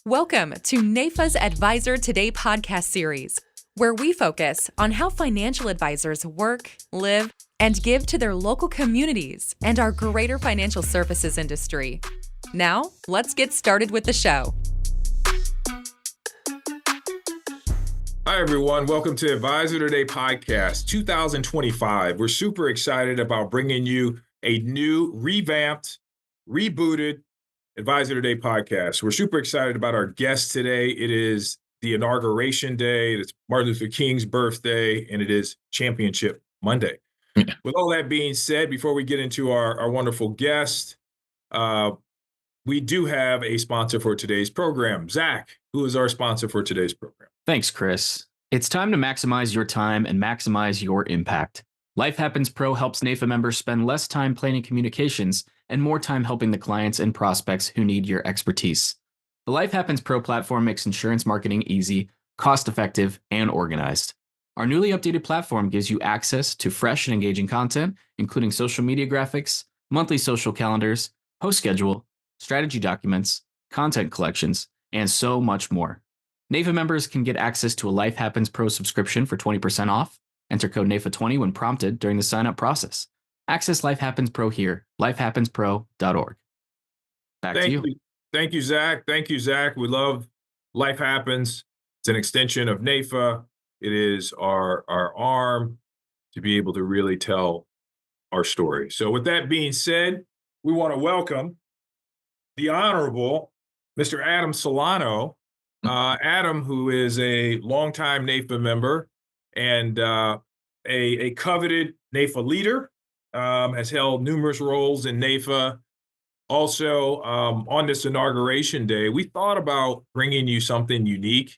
Welcome to NAIFA's Advisor Today podcast series, where we focus on how financial advisors work, live, and give to their local communities and our greater financial services industry. Now, let's get started with the show. Hi, everyone. Welcome to Advisor Today podcast 2025. We're super excited about bringing you a new, revamped, rebooted Advisor Today podcast. We're super excited about our guest today. It is the inauguration day. It's Martin Luther King's birthday, and it is Championship Monday. With all that being said, before we get into our wonderful guest, we do have a sponsor for today's program. Zach, who is our sponsor for today's program? Thanks, Chris. It's time to maximize your time and maximize your impact. Life Happens Pro helps NAIFA members spend less time planning communications and more time helping the clients and prospects who need your expertise. The Life Happens Pro platform makes insurance marketing easy, cost-effective, and organized. Our newly updated platform gives you access to fresh and engaging content, including social media graphics, monthly social calendars, post schedule, strategy documents, content collections, and so much more. NAIFA members can get access to a Life Happens Pro subscription for 20% off. Enter code NAIFA20 when prompted during the sign-up process. Access Life Happens Pro here, lifehappenspro.org. Back to you. Thank you, Zach. Thank you, Zach. We love Life Happens. It's an extension of NAIFA. It is our arm to be able to really tell our story. So with that being said, we want to welcome the Honorable Mr. Adam Solano. Adam, who is a longtime NAIFA member and a coveted NAIFA leader, has held numerous roles in NAIFA. Also, on this inauguration day, we thought about bringing you something unique.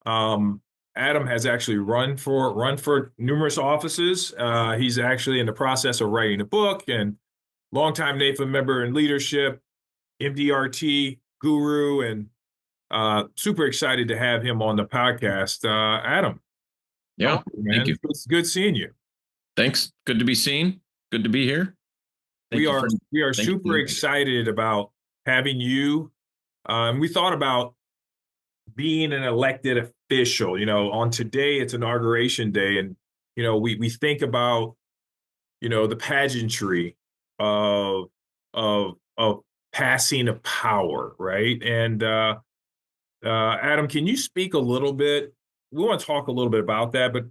Adam has actually run for numerous offices. He's actually in the process of writing a book, and longtime NAIFA member in leadership, MDRT guru, and super excited to have him on the podcast. Adam. Yeah, thank you. It's good seeing you. Thanks. Good to be seen. Good to be here. We are super excited about having you. We thought about being an elected official. On today, it's inauguration day, and we think about the pageantry of passing of power, right? And Adam, can you speak a little bit? We want to talk a little bit about that, but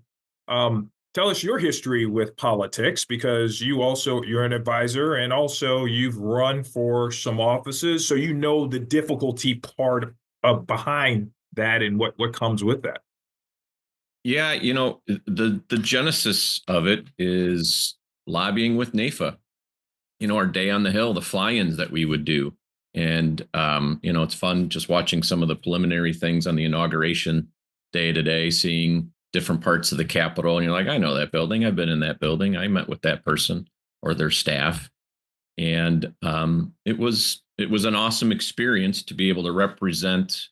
tell us your history with politics, because you're an advisor, and also you've run for some offices, so you know the difficulty part of behind that and what comes with that. Yeah, the genesis of it is lobbying with NAIFA. Our day on the Hill, the fly-ins that we would do. And, it's fun just watching some of the preliminary things on the inauguration day today, seeing different parts of the Capitol. And you're like, I know that building. I've been in that building. I met with that person or their staff. And it was an awesome experience to be able to represent,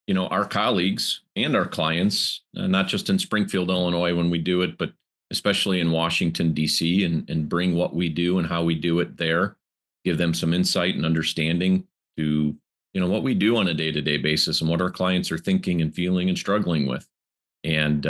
our colleagues and our clients, not just in Springfield, Illinois when we do it, but especially in Washington, D.C., and bring what we do and how we do it there, give them some insight and understanding to what we do on a day-to-day basis and what our clients are thinking and feeling and struggling with. And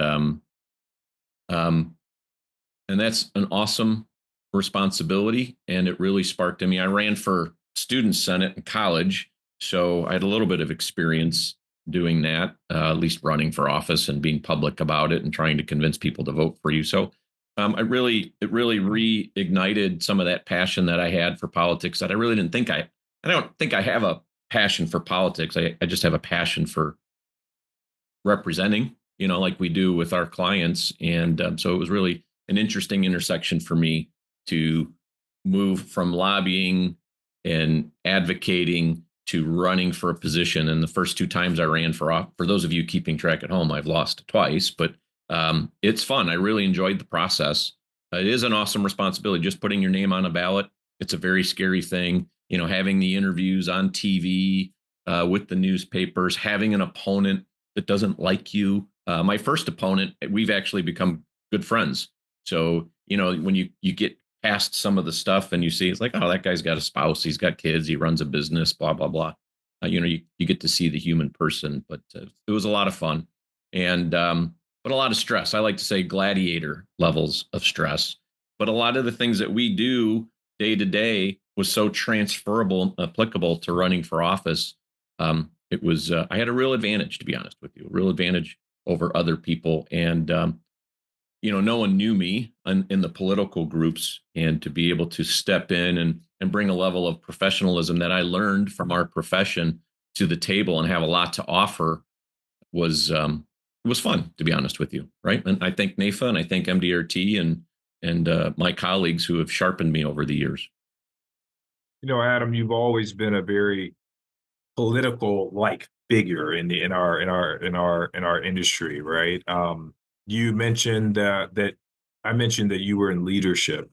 that's an awesome responsibility. And it really sparked in me. I ran for student senate in college, so I had a little bit of experience doing that, at least running for office and being public about it and trying to convince people to vote for you. So it really reignited some of that passion that I had for politics that I really didn't think I don't think I have a passion for politics. I just have a passion for representing, like we do with our clients. And so it was really an interesting intersection for me to move from lobbying and advocating to running for a position. And the first two times I ran for those of you keeping track at home, I've lost twice, but it's fun. I really enjoyed the process. It is an awesome responsibility, just putting your name on a ballot. It's a very scary thing, having the interviews on TV, with the newspapers, having an opponent that doesn't like you. My first opponent, we've actually become good friends. So, when you get past some of the stuff and you see, it's like, oh, that guy's got a spouse, he's got kids, he runs a business, blah, blah, blah. you get to see the human person, but it was a lot of fun, and but a lot of stress. I like to say gladiator levels of stress, but a lot of the things that we do day to day was so transferable and applicable to running for office. It was I had a real advantage, to be honest with you, a real advantage over other people, and no one knew me in the political groups, and to be able to step in and bring a level of professionalism that I learned from our profession to the table and have a lot to offer was it was fun, to be honest with you, right? And I thank NAIFA and I thank MDRT and my colleagues who have sharpened me over the years. Adam, you've always been a very political like figure in our industry, right? You mentioned that I mentioned that you were in leadership.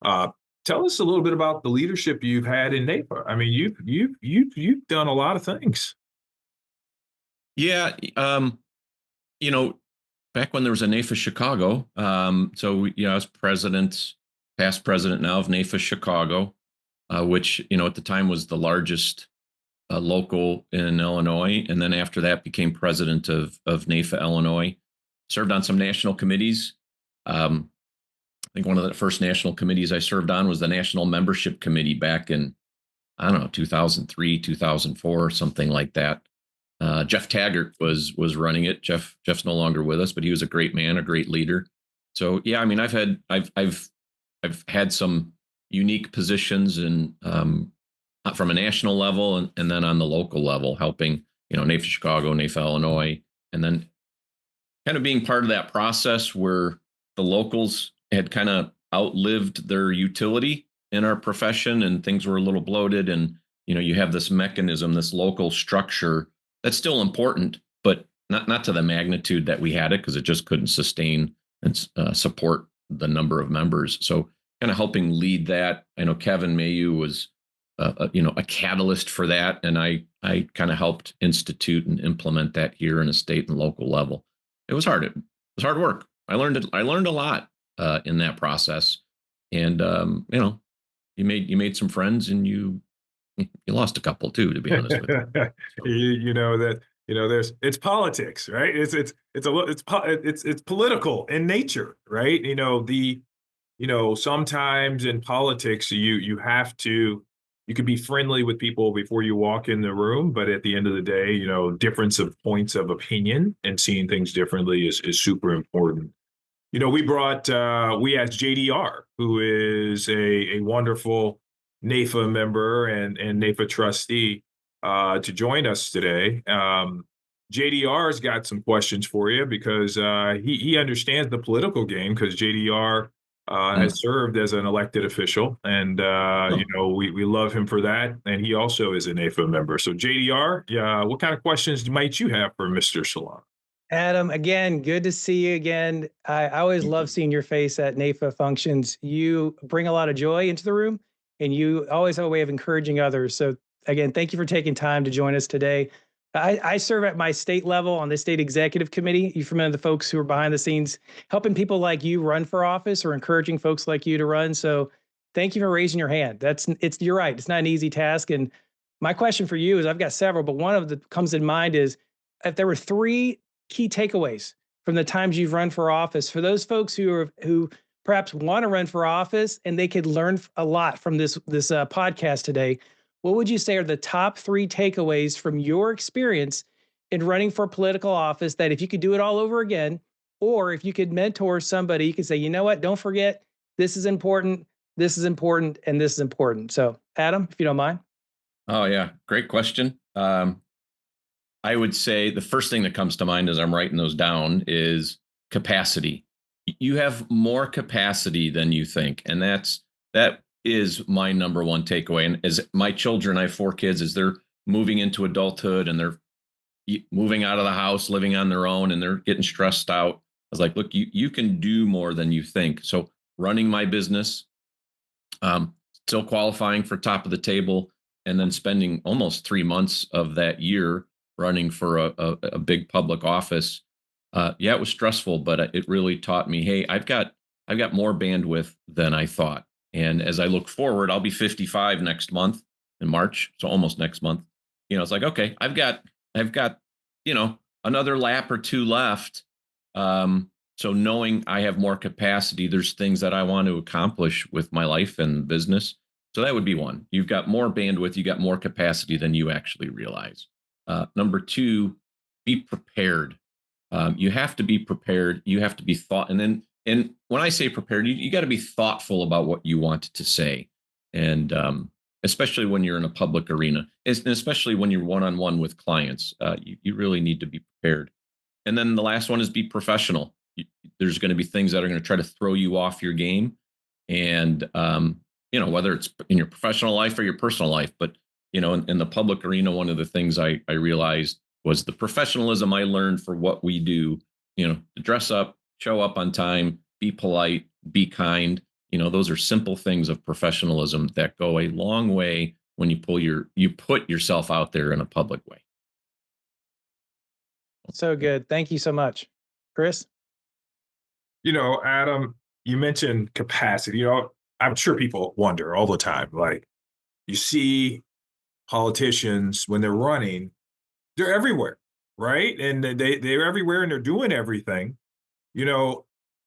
Tell us a little bit about the leadership you've had in NAIFA. I mean, you've done a lot of things. Yeah, back when there was a NAIFA Chicago, I was past president now of NAIFA Chicago, which at the time was the largest local in Illinois, and then after that became president of NAIFA Illinois. Served on some national committees. I think one of the first national committees I served on was the National Membership Committee back in, I don't know, 2003, 2004, something like that. Jeff Taggart was running it. Jeff's no longer with us, but he was a great man, a great leader. So yeah, I mean, I've had some unique positions and from a national level and then on the local level, helping NAIFA Chicago, NAIFA Illinois, and then kind of being part of that process where the locals had kind of outlived their utility in our profession and things were a little bloated. And, you have this mechanism, this local structure that's still important, but not to the magnitude that we had it, because it just couldn't sustain and support the number of members. So kind of helping lead that. I know Kevin Mayu was, a catalyst for that. And I kind of helped institute and implement that here in a state and local level. It was hard. It was hard work. I learned a lot in that process, and you made some friends, and you lost a couple too, to be honest with you. It's politics, right? It's political in nature, right? Sometimes in politics you could be friendly with people before you walk in the room, but at the end of the day, difference of points of opinion and seeing things differently is super important. We asked JDR, who is a wonderful NAIFA member and NAIFA trustee, to join us today. JDR's got some questions for you because he understands the political game, because JDR has served as an elected official, and we love him for that. And he also is a NAIFA member. So JDR, what kind of questions might you have for Mr. Solano? Adam, again, good to see you again. I always love seeing your face at NAIFA functions. You bring a lot of joy into the room, and you always have a way of encouraging others. So again, thank you for taking time to join us today. I serve at my state level on the state executive committee. You familiar with the folks who are behind the scenes, helping people like you run for office or encouraging folks like you to run. So thank you for raising your hand. You're right. It's not an easy task. And my question for you is, I've got several, but one of that comes in mind is, if there were 3 key takeaways from the times you've run for office for those folks who perhaps want to run for office and they could learn a lot from this podcast today, what would you say are the top 3 takeaways from your experience in running for political office, that if you could do it all over again, or if you could mentor somebody, you could say, you know what, don't forget, this is important, and this is important. So Adam, if you don't mind. Oh yeah, great question. I would say the first thing that comes to mind as I'm writing those down is capacity. You have more capacity than you think. And that is my number one takeaway. And as my children, I have 4 kids, as they're moving into adulthood and they're moving out of the house, living on their own, and they're getting stressed out. I was like, look, you can do more than you think. So running my business, still qualifying for top of the table, and then spending almost 3 months of that year running for a big public office. It was stressful, but it really taught me, hey, I've got more bandwidth than I thought. And as I look forward, I'll be 55 next month in March, so almost next month. it's like, okay, I've got, another lap or two left. So knowing I have more capacity, there's things that I want to accomplish with my life and business. So that would be one. You've got more bandwidth, you got more capacity than you actually realize. Number two, be prepared. You have to be prepared. You have to be and when I say prepared, you got to be thoughtful about what you want to say. And especially when you're in a public arena, and especially when you're one-on-one with clients, you really need to be prepared. And then the last one is be professional. There's going to be things that are going to try to throw you off your game. And, whether it's in your professional life or your personal life, but, in the public arena, one of the things I realized was the professionalism I learned for what we do, to dress up, show up on time, be polite, be kind. Those are simple things of professionalism that go a long way when you put yourself out there in a public way. So good. Thank you so much. Chris? Adam, you mentioned capacity. I'm sure people wonder all the time, like you see politicians when they're running, they're everywhere, right? And they're everywhere and they're doing everything.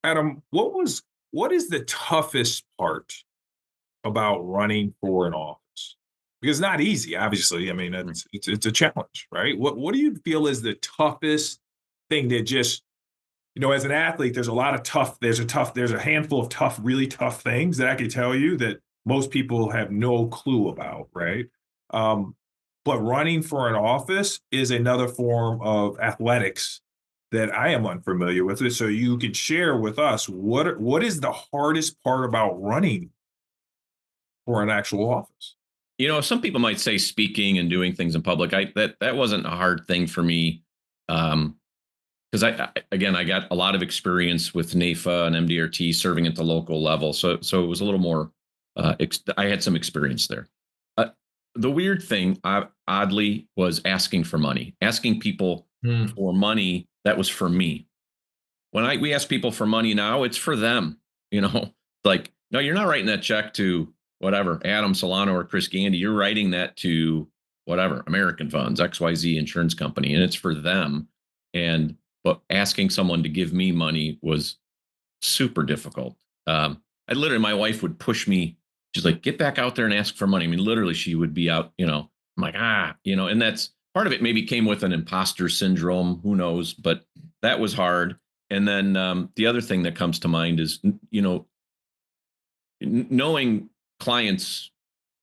Adam, what is the toughest part about running for an office? Because it's not easy, obviously. I mean, it's a challenge, right? What do you feel is the toughest thing that just, as an athlete, there's a handful of tough, really tough things that I could tell you that most people have no clue about, right? But running for an office is another form of athletics that I am unfamiliar with it. So you could share with us what is the hardest part about running for an actual office? Some people might say speaking and doing things in public. That wasn't a hard thing for me. Because I got a lot of experience with NAIFA and MDRT serving at the local level. So it was a little more, I had some experience there. The weird thing, oddly, was asking for money, asking people for money that was for me. When we ask people for money now, it's for them, like, no, you're not writing that check to whatever, Adam Solano or Chris Gandy. You're writing that to whatever, American Funds, XYZ insurance company, and it's for them. But asking someone to give me money was super difficult. My wife would push me. She's like, get back out there and ask for money. I mean, literally, she would be out, I'm like, and that's part of it maybe came with an imposter syndrome. Who knows? But that was hard. And then the other thing that comes to mind is, knowing clients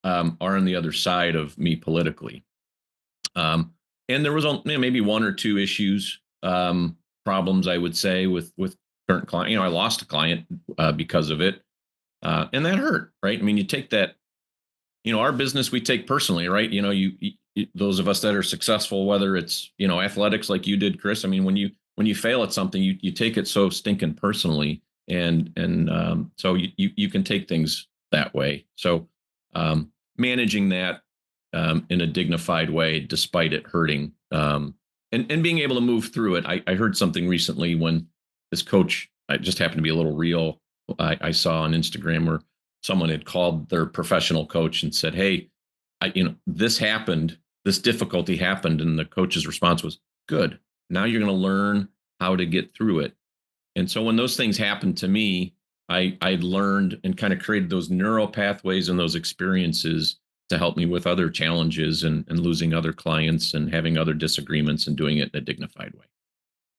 are on the other side of me politically. And there was maybe one or two issues, problems, I would say, with current client. I lost a client because of it. And that hurt, right? I mean, you take that, our business, we take personally, right? Those of us that are successful, whether it's, athletics like you did, Chris, I mean, when you fail at something, you take it so stinking personally. And so you can take things that way. So managing that in a dignified way, despite it hurting, and being able to move through it. I heard something recently when this coach, I just happened to be a little reel, I saw on Instagram where someone had called their professional coach and said, hey, this happened, this difficulty happened. And the coach's response was, good. Now you're going to learn how to get through it. And so when those things happened to me, I learned and kind of created those neural pathways and those experiences to help me with other challenges and losing other clients and having other disagreements and doing it in a dignified way.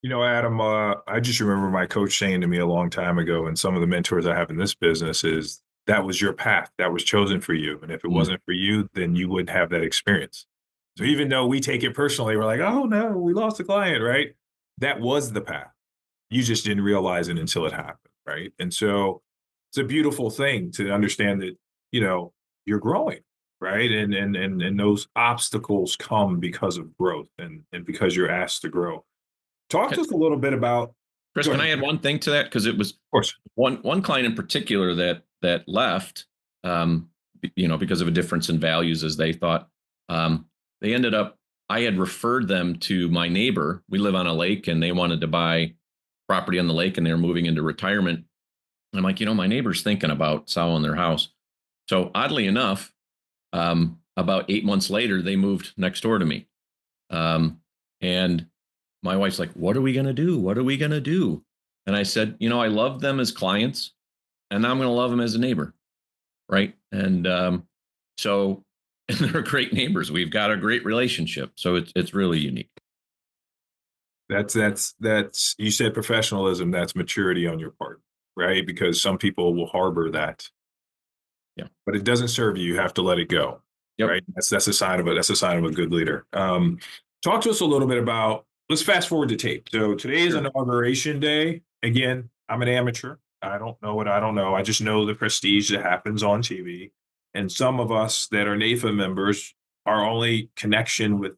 Adam, I just remember my coach saying to me a long time ago, and some of the mentors I have in this business is that was your path that was chosen for you. And if it wasn't for you, then you wouldn't have that experience. So even though we take it personally, we're like, oh no, we lost a client, right? That was the path. You just didn't realize it until it happened, right? And so it's a beautiful thing to understand that, you're growing, right? And those obstacles come because of growth and because you're asked to grow. Talk to us a little bit about. Chris, can I add one thing to that? Because it was, of course, one client in particular that left, because of a difference in values as they thought. They ended up, I had referred them to my neighbor. We live on a lake, and they wanted to buy property on the lake, and they were moving into retirement. I'm like, my neighbor's thinking about selling their house. So oddly enough, about 8 months later, they moved next door to me. And my wife's like, what are we going to do? What are we going to do? And I said, I love them as clients, and now I'm going to love them as a neighbor. Right. And so and they're great neighbors. We've got a great relationship. So it's really unique. That's you said professionalism, that's maturity on your part, right? Because some people will harbor that. Yeah. But it doesn't serve you. You have to let it go. Yep. Right. That's a sign of a good leader. Talk to us a little bit about, let's fast forward to tape. So today is inauguration day. Again, I'm an amateur. I don't know what I don't know. I just know the prestige that happens on TV. And some of us that are NAIFA members, our only connection with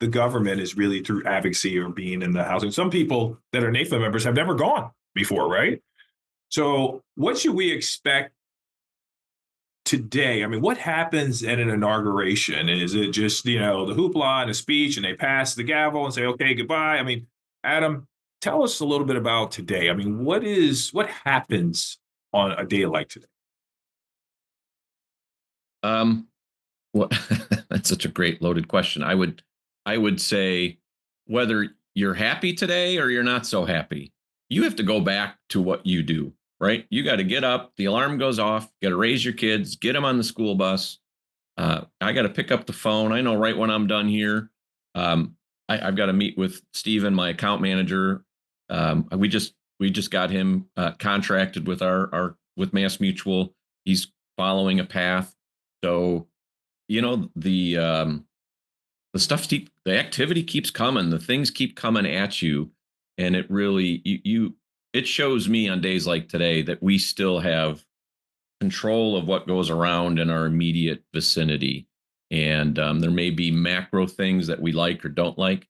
the government is really through advocacy or being in the house. And some people that are NAIFA members have never gone before, right? So what should we expect today? I mean, what happens at an inauguration? Is it just, the hoopla and a speech and they pass the gavel and say, okay, goodbye? I mean, Adam, tell us a little bit about today. I mean, what happens on a day like today? Well, that's such a great loaded question. I would say whether you're happy today or you're not so happy, you have to go back to what you do, right? You got to get up, the alarm goes off, got to raise your kids, get them on the school bus. I got to pick up the phone. I know right when I'm done here. I've got to meet with Steven, my account manager. We just got him contracted with with Mass Mutual. He's following a path. So, the the activity keeps coming, the things keep coming at you. And it really, it shows me on days like today that we still have control of what goes around in our immediate vicinity. And there may be macro things that we like or don't like,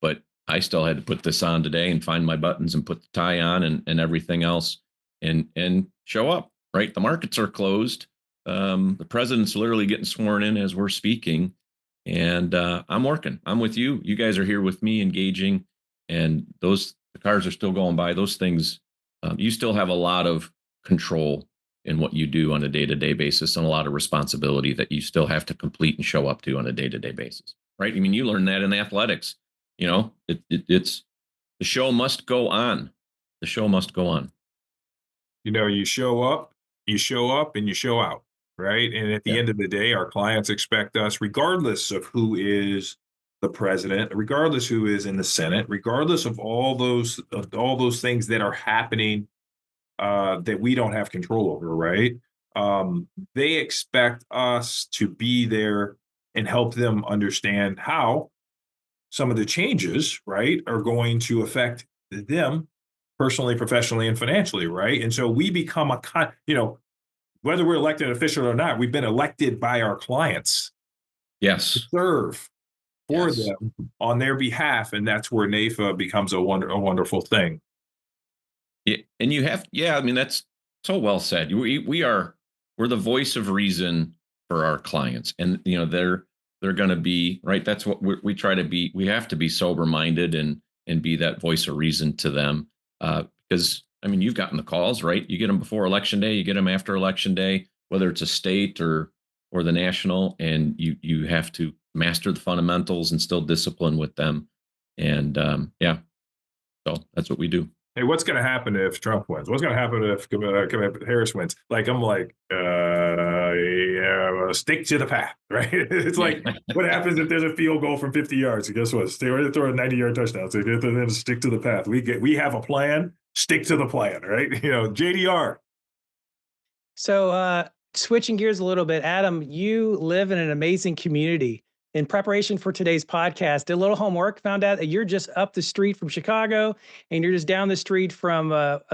but I still had to put this on today and find my buttons and put the tie on and everything else and show up, right? The markets are closed. The president's literally getting sworn in as we're speaking. And I'm working. I'm with you. You guys are here with me, engaging. And the cars are still going by. Those things, you still have a lot of control in what you do on a day-to-day basis, and a lot of responsibility that you still have to complete and show up to on a day-to-day basis, right? I mean, you learn that in athletics. It's the show must go on. The show must go on. You show up, and you show out, right? And at the end of the day, our clients expect us, regardless of who is the president, regardless who is in the Senate, regardless of all those things that are happening that we don't have control over, right? They expect us to be there and help them understand how some of the changes, right, are going to affect them personally, professionally, and financially, right? And so we become whether we're elected official or not, we've been elected by our clients. Yes. To serve for them on their behalf, and that's where NAIFA becomes a wonderful thing. Yeah, and I mean, that's so well said. We're the voice of reason for our clients, and they're going to be right. That's what we try to be. We have to be sober minded and be that voice of reason to them. Because I mean, you've gotten the calls, right? You get them before election day, you get them after election day, whether it's a state or the national, and you have to master the fundamentals and still discipline with them. And so that's what we do. Hey, what's going to happen if Trump wins? What's going to happen if Harris wins? Stick to the path, right? It's like, what happens if there's a field goal from 50 yards? And guess what? Stay ready to throw a 90-yard touchdown. So then stick to the path. We have a plan. Stick to the plan, right? JDR. So switching gears a little bit, Adam, you live in an amazing community. In preparation for today's podcast, did a little homework, found out that you're just up the street from Chicago and you're just down the street from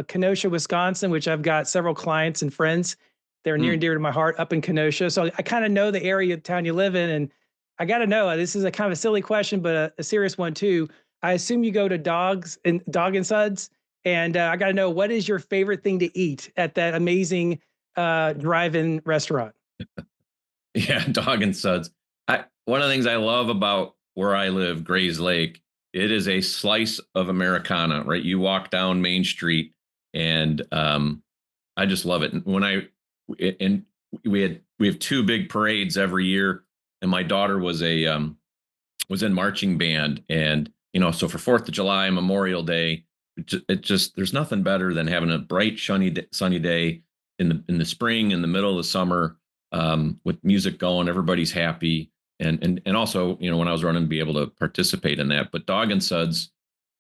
Kenosha, Wisconsin, which I've got several clients and friends that are near and dear to my heart up in Kenosha. So I kind of know the area of town you live in. And I got to know, this is a kind of a silly question, but a serious one too. I assume you go to Dog and Suds. And I got to know, what is your favorite thing to eat at that amazing drive-in restaurant? Yeah, Dog and Suds. One of the things I love about where I live, Grays Lake, it is a slice of Americana, right? You walk down Main Street, and I just love it. And we have two big parades every year, and my daughter was was in marching band, and so for 4th of July, Memorial Day, it just there's nothing better than having a bright, sunny day in the spring, in the middle of the summer, with music going, everybody's happy, and also when I was running, to be able to participate in that. But Dog and Suds,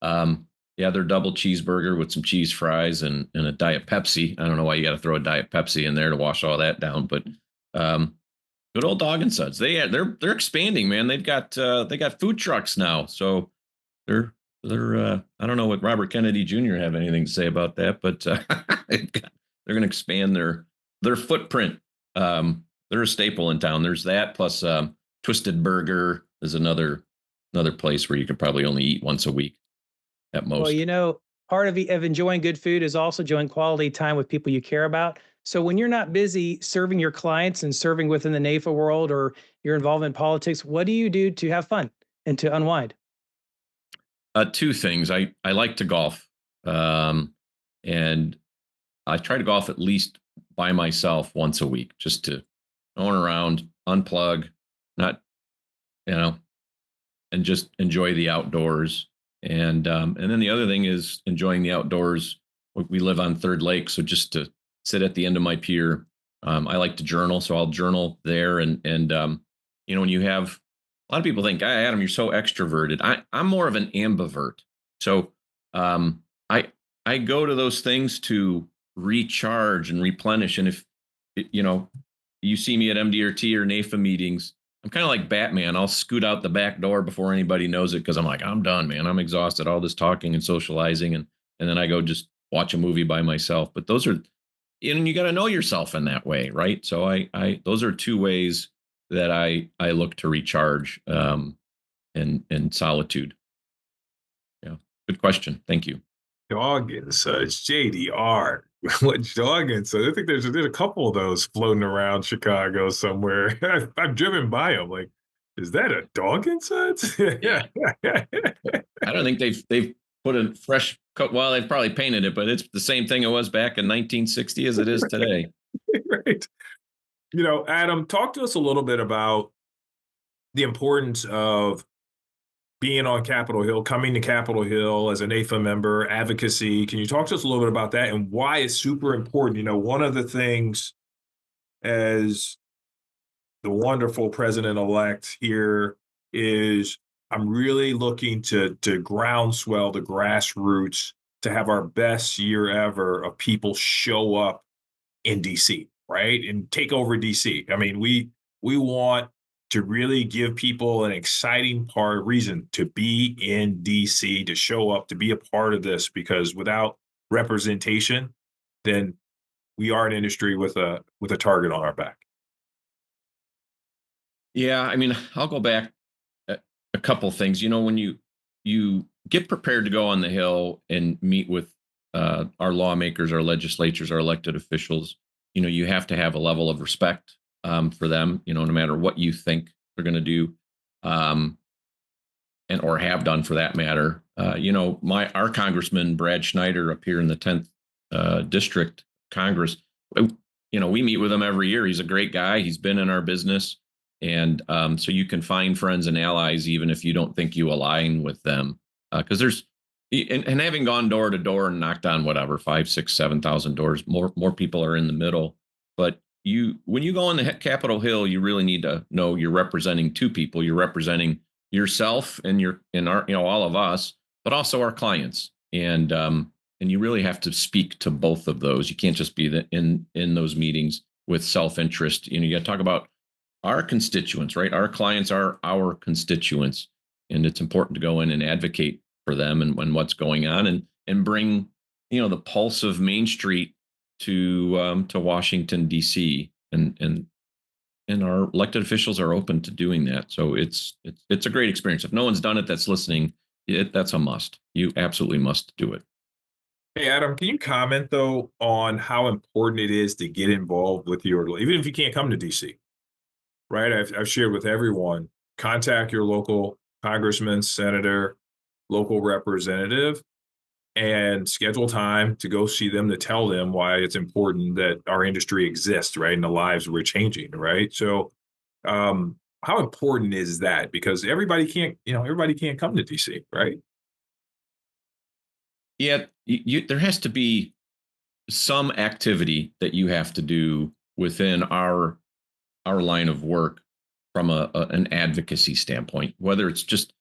yeah, they're double cheeseburger with some cheese fries and a Diet Pepsi. I don't know why you got to throw a Diet Pepsi in there to wash all that down, but good old Dog and Suds. They're expanding, man. They've got they got food trucks now, so they're I don't know what Robert Kennedy Jr. have anything to say about that, but they're going to expand their footprint. They're a staple in town. There's that, plus Twisted Burger is another place where you could probably only eat once a week at most. Well, part of enjoying good food is also enjoying quality time with people you care about. So when you're not busy serving your clients and serving within the NAIFA world, or you're involved in politics, what do you do to have fun and to unwind? Two things. I like to golf, and I try to golf at least by myself once a week, just to own around, unplug, not and just enjoy the outdoors. And then the other thing is enjoying the outdoors. We live on Third Lake, so just to sit at the end of my pier. I like to journal, so I'll journal there. And when you have a lot of people think, Adam, you're so extroverted. I'm more of an ambivert. So I go to those things to recharge and replenish. And if you see me at MDRT or NAIFA meetings, I'm kind of like Batman. I'll scoot out the back door before anybody knows it, because I'm like, I'm done, man. I'm exhausted. All this talking and socializing, and then I go just watch a movie by myself. But those are, and you got to know yourself in that way, right? So I those are two ways that I look to recharge, in solitude. Yeah, good question. Thank you. Dog and Suds, JDR. What Dog and Suds? I think there's a couple of those floating around Chicago somewhere. I've driven by them. Like, is that a Dog and Suds? Yeah. I don't think they've put a fresh coat. Well, they've probably painted it, but it's the same thing it was back in 1960 as it is today. Right. Adam, talk to us a little bit about the importance of being on Capitol Hill, coming to Capitol Hill as an NAIFA member, advocacy. Can you talk to us a little bit about that and why it's super important? One of the things, as the wonderful president-elect here, is I'm really looking to groundswell the grassroots to have our best year ever of people show up in DC, right? And take over DC. I mean, we want to really give people an exciting reason to be in DC, to show up, to be a part of this, because without representation, then we are an industry with a target on our back. Yeah, I mean, I'll go back a couple things. When you get prepared to go on the Hill and meet with our lawmakers, our legislatures, our elected officials, you have to have a level of respect for them, no matter what you think they're going to do, and or have done for that matter. Our Congressman Brad Schneider up here in the 10th District Congress, we meet with him every year. He's a great guy. He's been in our business. And so you can find friends and allies, even if you don't think you align with them, because there's, and having gone door to door and knocked on whatever 5, 6, 7,000 doors, more people are in the middle. But when you go on the Capitol Hill, you really need to know you're representing two people. You're representing yourself and all of us, but also our clients. And you really have to speak to both of those. You can't just be in those meetings with self-interest. You got to talk about our constituents, right? Our clients are our constituents, and it's important to go in and advocate for them and what's going on, and bring the pulse of Main Street to Washington D.C. and our elected officials are open to doing that. So it's a great experience. If no one's done it that's listening, that's a must. You absolutely must do it. Hey, Adam, can you comment though on how important it is to get involved with even if you can't come to DC? Right, I've shared with everyone, contact your local congressman, senator, local representative, and schedule time to go see them, to tell them why it's important that our industry exists, right? And the lives we're changing, right? So, how important is that? Because everybody can't come to DC, right? Yeah, there has to be some activity that you have to do within our line of work from an advocacy standpoint, whether it's just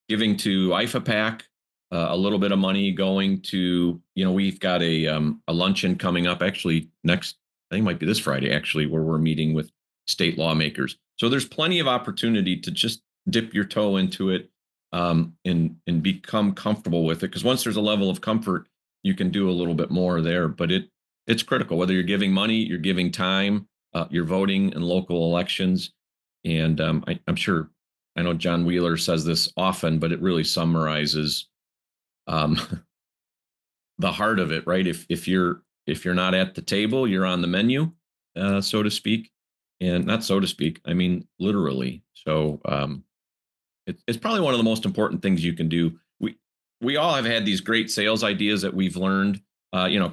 giving to IFA PAC a little bit of money, going to, we've got a luncheon coming up actually next, I think it might be this Friday actually, where we're meeting with state lawmakers. So there's plenty of opportunity to just dip your toe into it, and become comfortable with it. Because once there's a level of comfort, you can do a little bit more there. But it's critical whether you're giving money, you're giving time, you're voting in local elections, and I'm sure, I know John Wheeler says this often, but it really summarizes um, the heart of it, right? If you're not at the table, you're on the menu, so to speak, and not so to speak, I mean literally. So it's probably one of the most important things you can do. We all have had these great sales ideas that we've learned.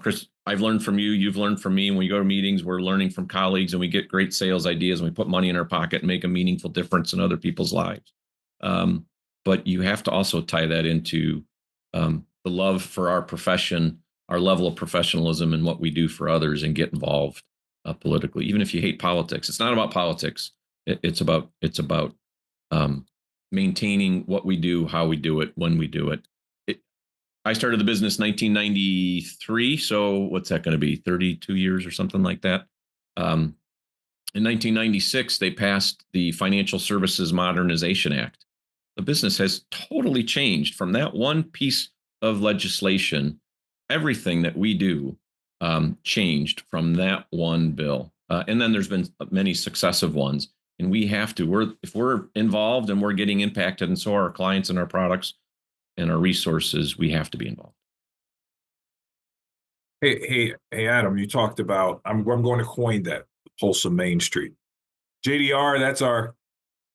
Chris, I've learned from you. You've learned from me. When we go to meetings, we're learning from colleagues, and we get great sales ideas, and we put money in our pocket and make a meaningful difference in other people's lives. But you have to also tie that into the love for our profession, our level of professionalism, and what we do for others, and get involved politically. Even if you hate politics, it's not about politics. It's about maintaining what we do, how we do it, when we do it. I started the business 1993, so what's that going to be? 32 years or something like that. In 1996, they passed the Financial Services Modernization Act. The business has totally changed from that one piece of legislation. Everything that we do changed from that one bill. And then there's been many successive ones. And we have to, if we're involved and we're getting impacted, and so are our clients and our products and our resources, we have to be involved. Hey, Adam, you talked about, I'm going to coin that, the Pulse of Main Street. JDR,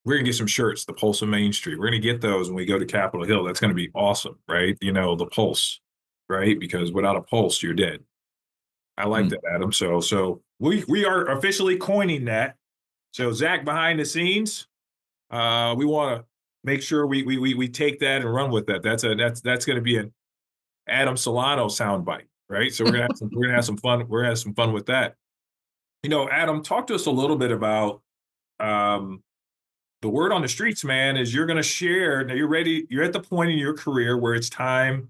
we're going to get some shirts, the Pulse of Main Street. We're going to get those when we go to Capitol Hill. That's going to be awesome, right? The pulse, right? Because without a pulse, you're dead. I like that, Adam. So we are officially coining that. So Zach, behind the scenes, we want to make sure we take that and run with that. That's going to be an Adam Solano soundbite, right? So we're gonna have some fun. We're gonna have some fun with that. Adam, talk to us a little bit about the word on the streets, man. Is you're gonna share now. You're ready. You're at the point in your career where it's time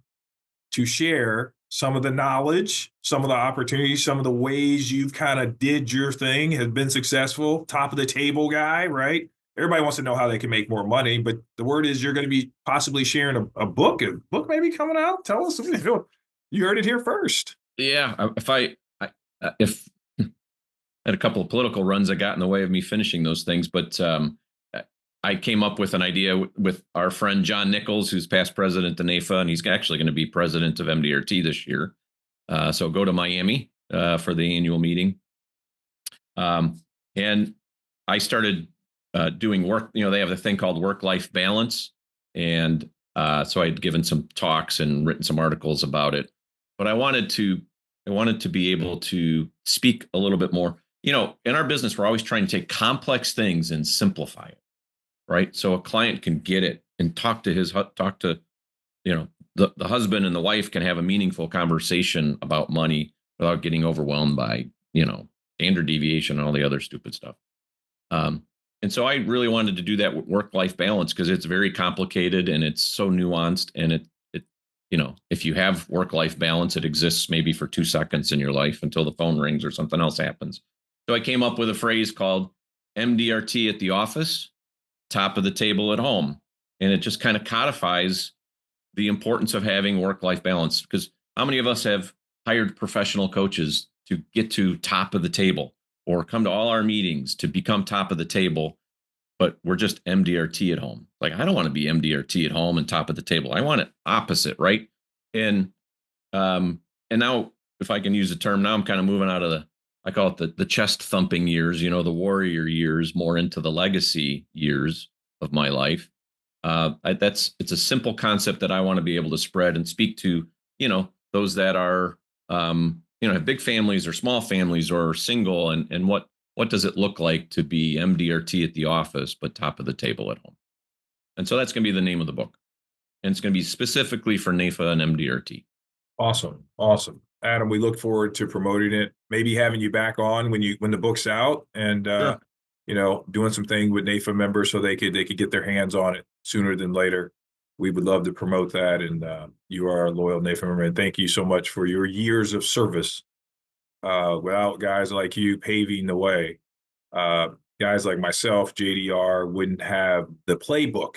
to share some of the knowledge, some of the opportunities, some of the ways you've kind of did your thing, has been successful, top of the table guy, right? Everybody wants to know how they can make more money, but the word is you're going to be possibly sharing a book. A book may be coming out. Tell us. You heard it here first. Yeah. If had a couple of political runs that got in the way of me finishing those things, but I came up with an idea with our friend John Nichols, who's past president of NAIFA, and he's actually going to be president of MDRT this year. So go to Miami for the annual meeting. And I started doing work. They have a thing called work-life balance. And so I'd given some talks and written some articles about it. But I wanted to be able to speak a little bit more. In our business, we're always trying to take complex things and simplify it. Right. So a client can get it and talk to the husband and the wife can have a meaningful conversation about money without getting overwhelmed by, standard deviation and all the other stupid stuff. And so I really wanted to do that with work-life balance because it's very complicated and it's so nuanced. And it if you have work-life balance, it exists maybe for 2 seconds in your life until the phone rings or something else happens. So I came up with a phrase called MDRT at the office, top of the table at home. And it just kind of codifies the importance of having work-life balance. Because how many of us have hired professional coaches to get to top of the table or come to all our meetings to become top of the table, but we're just MDRT at home? Like, I don't want to be MDRT at home and top of the table. I want it opposite, right? And now, if I can use the term, now I'm kind of moving out of I call it the chest thumping years, the warrior years, more into the legacy years of my life. It's a simple concept that I want to be able to spread and speak to, those that are, have big families or small families or single, and what does it look like to be MDRT at the office, but top of the table at home? And so that's going to be the name of the book. And it's going to be specifically for NAIFA and MDRT. Awesome. Awesome. Adam, we look forward to promoting it, maybe having you back on when the book's out, and Sure. doing some thing with NAIFA members so they could get their hands on it sooner than later. We would love to promote that, and you are a loyal NAIFA member, and thank you so much for your years of service. Without guys like you paving the way, guys like myself, JDR, wouldn't have the playbook.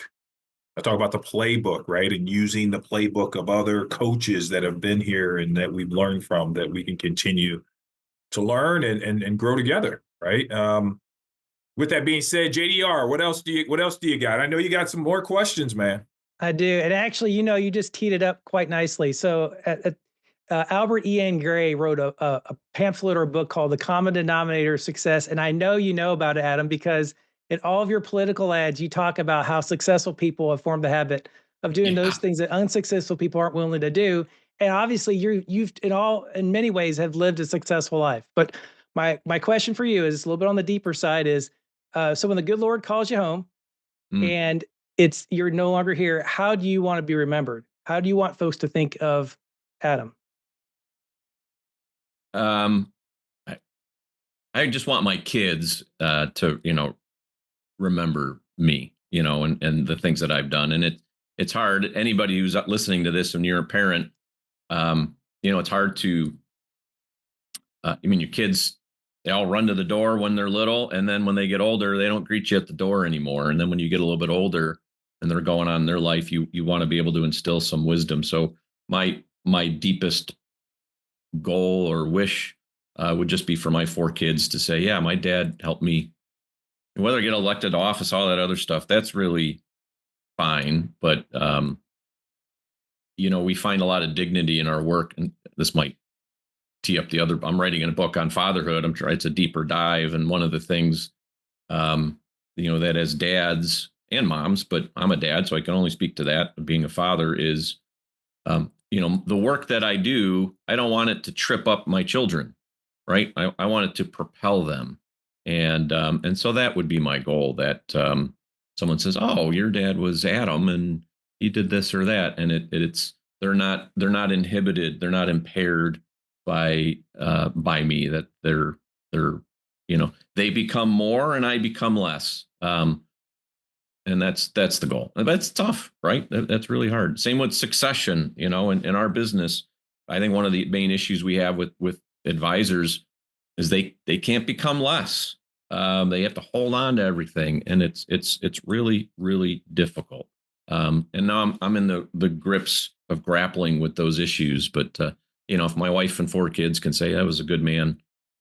I talk about the playbook, right? And using the playbook of other coaches that have been here and that we've learned from, that we can continue to learn and grow together, right? With that being said, JDR, what else do you got? I know you got some more questions, man. I do. And actually, you just teed it up quite nicely. So Albert E.N. Gray wrote a pamphlet or a book called The Common Denominator of Success. And I know you know about it, Adam, because in all of your political ads, you talk about how successful people have formed the habit of doing those things that unsuccessful people aren't willing to do. And obviously you've in many ways have lived a successful life. But my question for you is a little bit on the deeper side is, so when the good Lord calls you home and you're no longer here, how do you want to be remembered? How do you want folks to think of Adam? I just want my kids to, remember me, and the things that I've done. And it's hard. Anybody who's listening to this, when you're a parent, it's hard to, your kids, they all run to the door when they're little. And then when they get older, they don't greet you at the door anymore. And then when you get a little bit older and they're going on in their life, you want to be able to instill some wisdom. So my deepest goal or wish would just be for my 4 kids to say, yeah, my dad helped me. Whether I get elected to office, all that other stuff, that's really fine. But, we find a lot of dignity in our work. And this might tee up I'm writing a book on fatherhood. I'm sure it's a deeper dive. And one of the things, that as dads and moms, but I'm a dad, so I can only speak to that. Being a father is, the work that I do, I don't want it to trip up my children, right? I want it to propel them. And so that would be my goal, that someone says, oh, your dad was Adam and he did this or that. And they're not inhibited. They're not impaired by me, that they become more and I become less. And that's the goal. And that's tough, right? That's really hard. Same with succession, in our business. I think one of the main issues we have with advisors is they can't become less. They have to hold on to everything. And it's really, really difficult. And now I'm in the grips of grappling with those issues. But, if my wife and 4 kids can say I was a good man,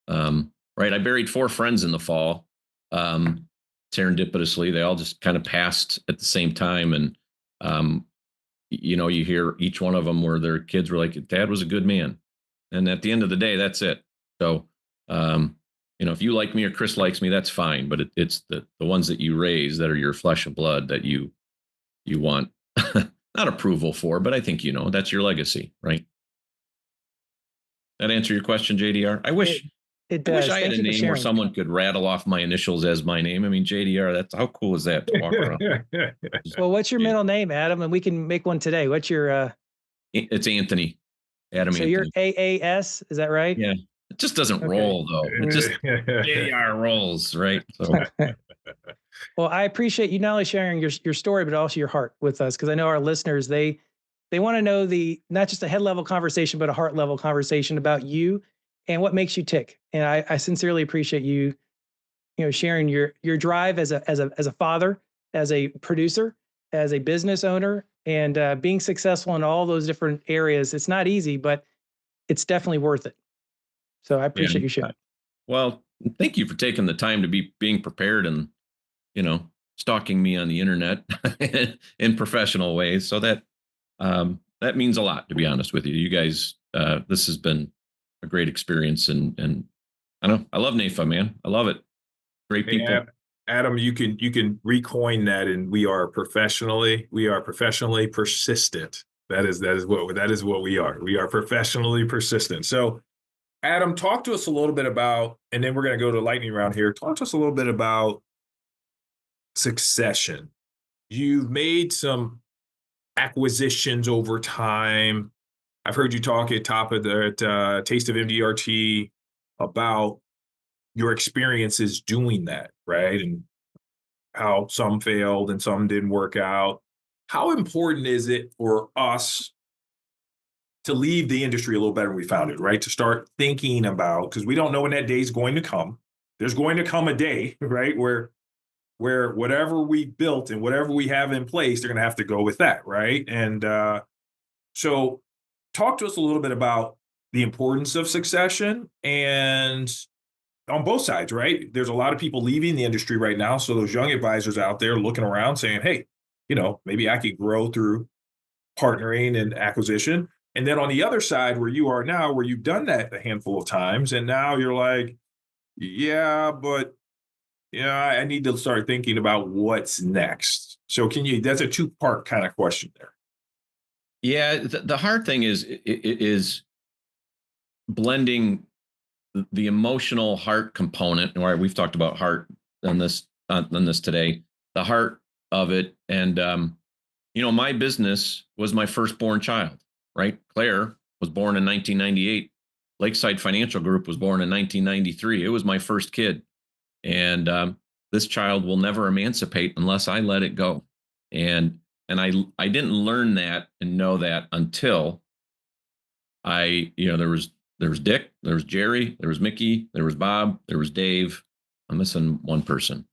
right? I buried 4 friends in the fall. Serendipitously, they all just kind of passed at the same time. And, you hear each one of them where their kids were like, Dad was a good man. And at the end of the day, that's it. So, if you like me or Chris likes me, that's fine. But it's the ones that you raise that are your flesh and blood that you want not approval for, but I think, that's your legacy, right? That answer your question, JDR? I wish it does. I wish I had a name where someone could rattle off my initials as my name. I mean, JDR, that's how cool is that to walk around? Well, what's your middle name, Adam? And we can make one today. What's your It's Anthony. Adam so Anthony. you're AAS, is that right? Yeah. It just doesn't roll though. It just JDR rolls, right? So Well, I appreciate you not only sharing your story, but also your heart with us, because I know our listeners, they want to know not just a head level conversation, but a heart level conversation about you and what makes you tick. And I sincerely appreciate you, sharing your drive as a father, as a producer, as a business owner, and being successful in all those different areas. It's not easy, but it's definitely worth it. So I appreciate you sharing. Well, thank you for taking the time to being prepared and, stalking me on the internet in professional ways. So that means a lot, to be honest with you. You guys, this has been a great experience, and I love NAIFA, man. I love it. Great people. Hey, Adam, you can recoin that, and we are professionally persistent. That is what we are. We are professionally persistent. So, Adam, talk to us a little bit about, and then we're going to go to lightning round here. Talk to us a little bit about succession. You've made some acquisitions over time. I've heard you talk at Taste of MDRT about your experiences doing that, right? And how some failed and some didn't work out. How important is it for us to leave the industry a little better than we found it, right? To start thinking about, because we don't know when that day is going to come. There's going to come a day, right, where whatever we built and whatever we have in place, they're going to have to go with that, right? And so talk to us a little bit about the importance of succession and on both sides, right? There's a lot of people leaving the industry right now. So those young advisors out there looking around saying, hey, maybe I could grow through partnering and acquisition. And then on the other side, where you are now, where you've done that a handful of times, and now you're like, yeah, but I need to start thinking about what's next. So that's a two-part kind of question there. Yeah, the hard thing is blending the emotional heart component, and we've talked about heart on this today, the heart of it. And my business was my firstborn child, right? Claire was born in 1998. Lakeside Financial Group was born in 1993. It was my first kid. And this child will never emancipate unless I let it go. And I didn't learn that and know that until there was Dick, there was Jerry, there was Mickey, there was Bob, there was Dave. I'm missing one person.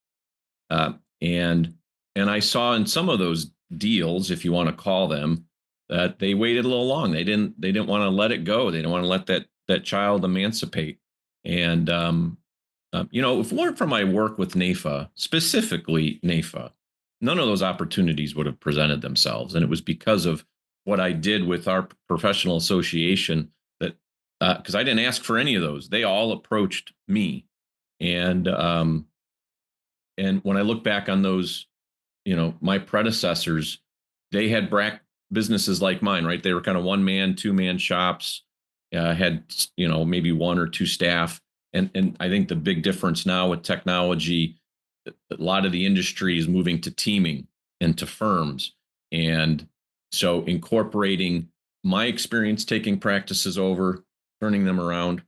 And I saw in some of those deals, if you want to call them, that they waited a little long. They didn't want to let it go. They didn't want to let that child emancipate. And if learned from my work with NAIFA, specifically NAIFA, none of those opportunities would have presented themselves. And it was because of what I did with our professional association that, because I didn't ask for any of those. They all approached me. And when I look back on those, my predecessors, they had businesses like mine, right? They were kind of 1-man, 2-man shops, had, maybe 1 or 2 staff. And I think the big difference now with technology, a lot of the industry is moving to teaming and to firms. And so incorporating my experience, taking practices over, turning them around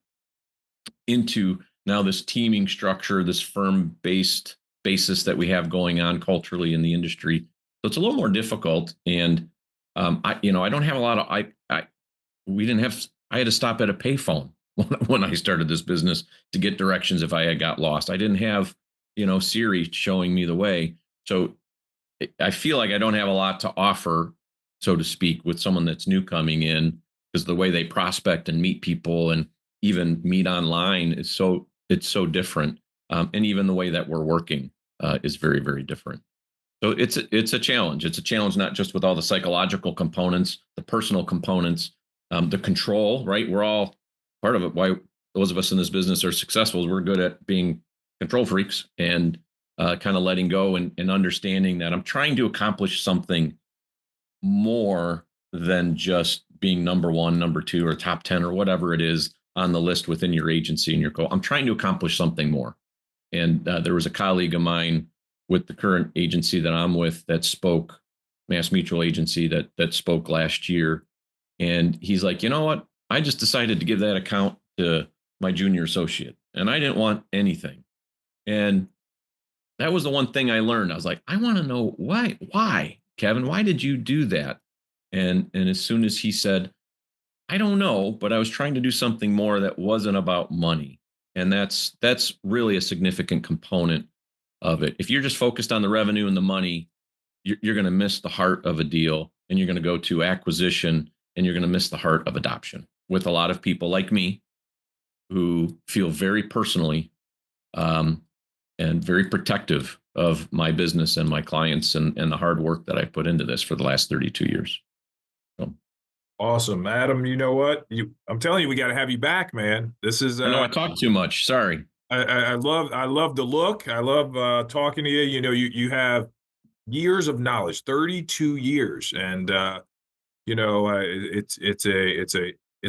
into now this teaming structure, this firm-based basis that we have going on culturally in the industry. So it's a little more difficult. And I don't have a lot of, I had to stop at a payphone when I started this business to get directions if I had got lost. I didn't have, Siri showing me the way. So I feel like I don't have a lot to offer, so to speak, with someone that's new coming in, because the way they prospect and meet people and even meet online is it's so different. And even the way that we're working is very, very different. So it's a challenge. It's a challenge, not just with all the psychological components, the personal components, the control, right? We're all part of it. Why those of us in this business are successful is we're good at being control freaks and kind of letting go and understanding that I'm trying to accomplish something more than just being number 1, number 2, or top 10 or whatever it is on the list within your agency and your goal. I'm trying to accomplish something more. And there was a colleague of mine with the current agency that I'm with that spoke, Mass Mutual Agency, that spoke last year. And he's like, you know what? I just decided to give that account to my junior associate, and I didn't want anything. And that was the one thing I learned. I was like, I want to know why, Kevin, why did you do that? And as soon as he said, I don't know, but I was trying to do something more that wasn't about money. And that's really a significant component of it. If you're just focused on the revenue and the money, you're going to miss the heart of a deal, and you're going to go to acquisition, and you're going to miss the heart of adoption with a lot of people like me who feel very personally and very protective of my business and my clients and the hard work that I put into this for the last 32 years. So. Awesome, Adam. You know what? I'm telling you, we got to have you back, man. This is. I know I talk too much. Sorry. I love the look. I love talking to you. You have years of knowledge, 32 years, and It's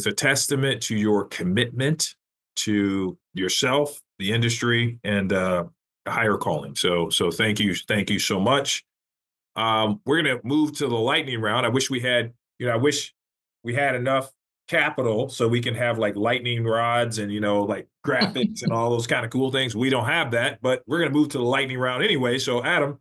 a testament to your commitment to yourself, the industry, and a higher calling. So thank you so much. We're gonna move to the lightning round. I wish we had enough capital so we can have like lightning rods and like graphics and all those kind of cool things. We don't have that, but we're gonna move to the lightning round anyway. So Adam,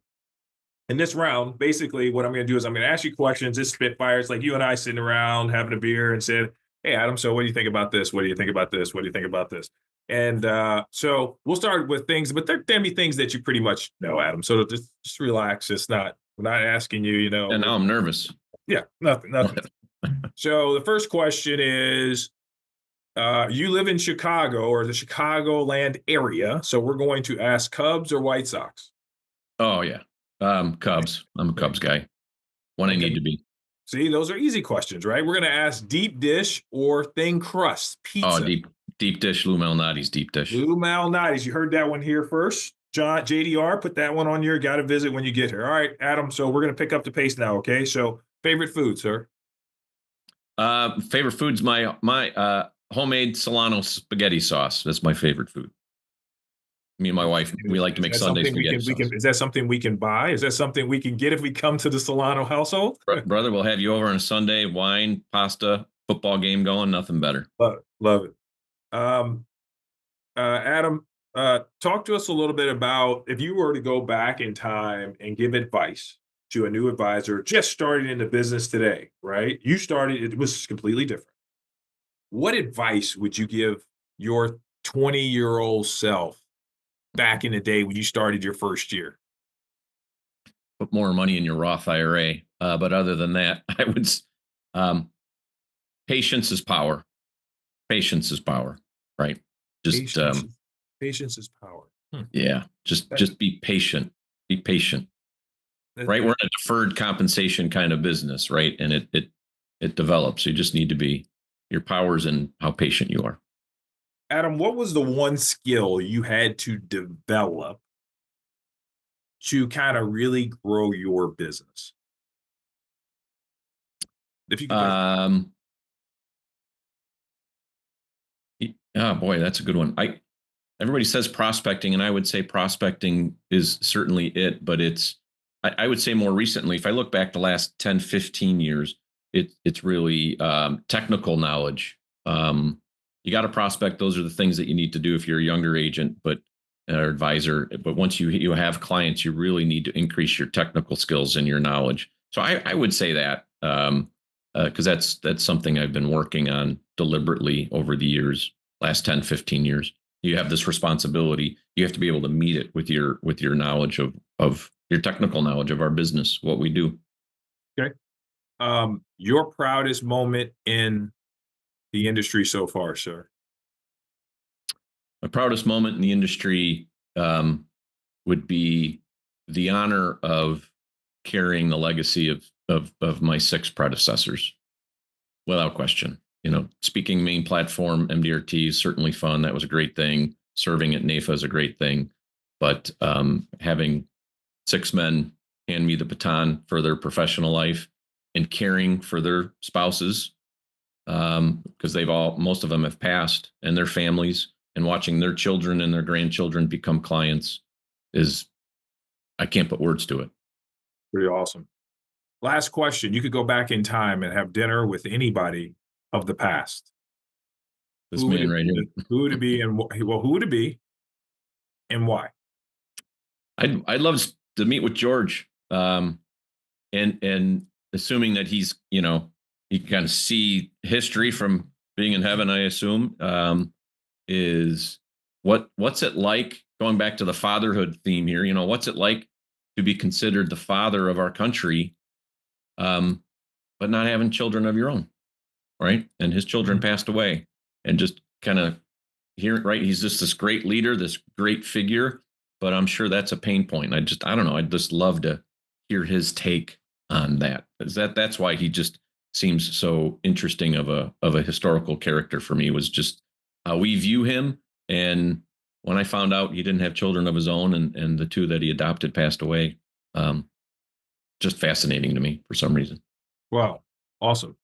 in this round, basically what I'm going to do is I'm going to ask you questions. It's spitfires, like you and I sitting around having a beer and said, "Hey, Adam, so what do you think about this? What do you think about this? What do you think about this?" And so we'll start with things, but there can be things that you pretty much know, Adam. So just relax. We're not asking you, And now I'm nervous. Yeah, nothing. So the first question is, you live in Chicago or the Chicagoland area. So we're going to ask Cubs or White Sox. Oh yeah. Cubs. I'm a Cubs guy. When I need to be. See, those are easy questions, right? We're going to ask deep dish or thin crust pizza. Oh, deep dish. Lou Malnati's deep dish. Lou Malnati's. You heard that one here first. John, JDR, put that one on your got to visit when you get here. All right, Adam. So we're going to pick up the pace now. Okay. So favorite food, sir? Favorite food's my homemade Solano spaghetti sauce. That's my favorite food. Me and my wife, we like to make Sunday spaghetti sauce. Is that something we can buy? Is that something we can get if we come to the Solano household? Brother, we'll have you over on a Sunday, wine, pasta, football game going, nothing better. Love it. Adam, talk to us a little bit about if you were to go back in time and give advice to a new advisor just starting in the business today, right? You started, it was completely different. What advice would you give your 20-year-old self back in the day when you started your first year? Put more money in your Roth IRA. But other than that, I would, patience is power. Patience is power, right? Patience is power. Yeah. Just be patient. Be patient. Right. We're in a deferred compensation kind of business, right? And it develops. You just need to be, your powers and how patient you are. Adam, what was the one skill you had to develop to kind of really grow your business? If you could oh boy, that's a good one. Everybody says prospecting, and I would say prospecting is certainly it, but I would say more recently, if I look back the last 10, 15 years, it's really technical knowledge. You got to prospect. Those are the things that you need to do if you're a younger agent, or advisor. But once you have clients, you really need to increase your technical skills and your knowledge. So I would say that because that's something I've been working on deliberately over the years, last 10, 15 years. You have this responsibility. You have to be able to meet it with your knowledge of your technical knowledge of our business, what we do. Okay. Your proudest moment in the industry so far, sir? My proudest moment in the industry would be the honor of carrying the legacy of my 6 predecessors, without question. Speaking main platform, MDRT is certainly fun. That was a great thing. Serving at NAIFA is a great thing. But having 6 men hand me the baton for their professional life and caring for their spouses, because most of them have passed, and their families, and watching their children and their grandchildren become clients I can't put words to it. Pretty awesome. Last question. You could go back in time and have dinner with anybody of the past. This man right here. Who would it be and who would it be and why? I'd love to meet with George, and assuming that he's, he can kind of see history from being in heaven, I assume, is what's it like, going back to the fatherhood theme here, what's it like to be considered the father of our country, but not having children of your own, right? And his children passed away, and just kind of hear it, right? He's just this great leader, this great figure, but I'm sure that's a pain point. I don't know. I'd just love to hear his take on that. That's why he just seems so interesting of a historical character for me, was just how we view him. And when I found out he didn't have children of his own, and the 2 that he adopted passed away, just fascinating to me for some reason. Wow. Awesome.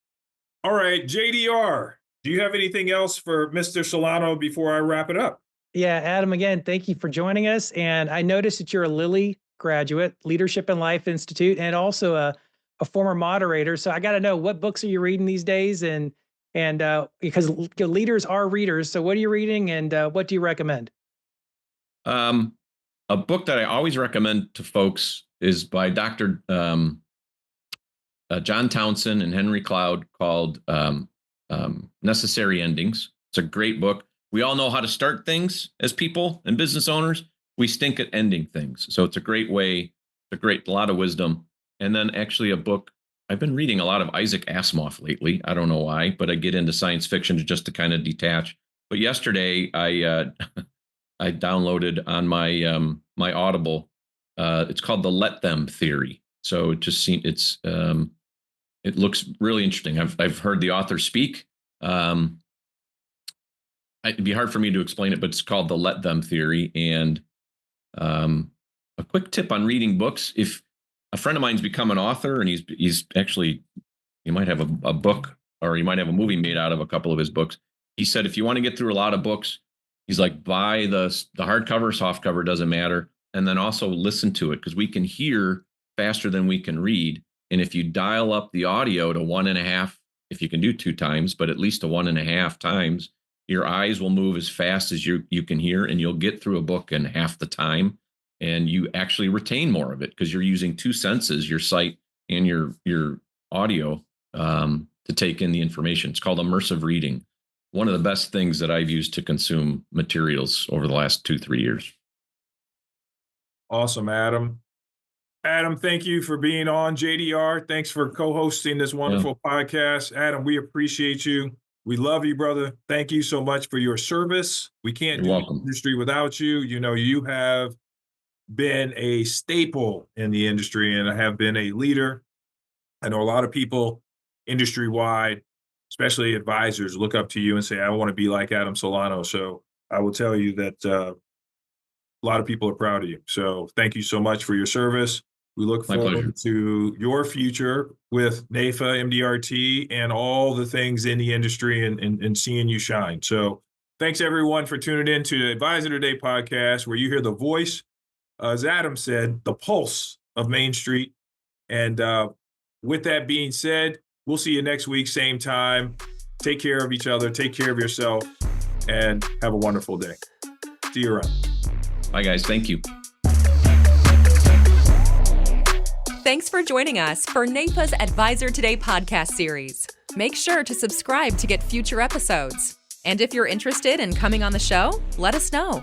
All right, JDR, do you have anything else for Mr. Solano before I wrap it up? Yeah, Adam, again, thank you for joining us. And I noticed that you're a Lilly graduate, Leadership and Life Institute, and also a former moderator. So I got to know, what books are you reading these days? And because leaders are readers, so what are you reading, and what do you recommend? A book that I always recommend to folks is by Dr. John Townsend and Henry Cloud, called Necessary Endings. It's a great book. We all know how to start things as people and business owners. We stink at ending things. So it's a great way, a lot of wisdom. And then actually a book, I've been reading a lot of Isaac Asimov lately. I don't know why, but I get into science fiction just to kind of detach. But yesterday I I downloaded on my my Audible. It's called the Let Them Theory. So it just seems it looks really interesting. I've heard the author speak. It'd be hard for me to explain it, but it's called the Let Them Theory. And a quick tip on reading books: if a friend of mine's become an author, and he's actually, he might have a book, or he might have a movie made out of a couple of his books. He said, if you want to get through a lot of books, he's like, buy the hardcover, softcover, doesn't matter. And then also listen to it, because we can hear faster than we can read. And if you dial up the audio to 1.5, if you can do 2 times, but at least to 1.5 times, your eyes will move as fast as you can hear, and you'll get through a book in half the time. And you actually retain more of it, because you're using 2 senses, your sight and your audio, to take in the information. It's called immersive reading. One of the best things that I've used to consume materials over the last 2-3 years. Awesome, Adam. Adam, thank you for being on. JDR, thanks for co-hosting this wonderful podcast. Adam, we appreciate you. We love you, brother. Thank you so much for your service. We can't do the industry without you. You know, you have been a staple in the industry and have been a leader. I know a lot of people industry-wide, especially advisors, look up to you and say, I want to be like Adam Solano. So I will tell you that a lot of people are proud of you. So thank you so much for your service. We look forward to your future with NAIFA, MDRT, and all the things in the industry, and seeing you shine. So thanks, everyone, for tuning in to the Advisor Today podcast, where you hear the voice, as Adam said, the pulse of Main Street. And with that being said, we'll see you next week, same time. Take care of each other, take care of yourself, and have a wonderful day. See you around. Bye, guys. Thank you. Thanks for joining us for NAIFA's Advisor Today podcast series. Make sure to subscribe to get future episodes. And if you're interested in coming on the show, let us know.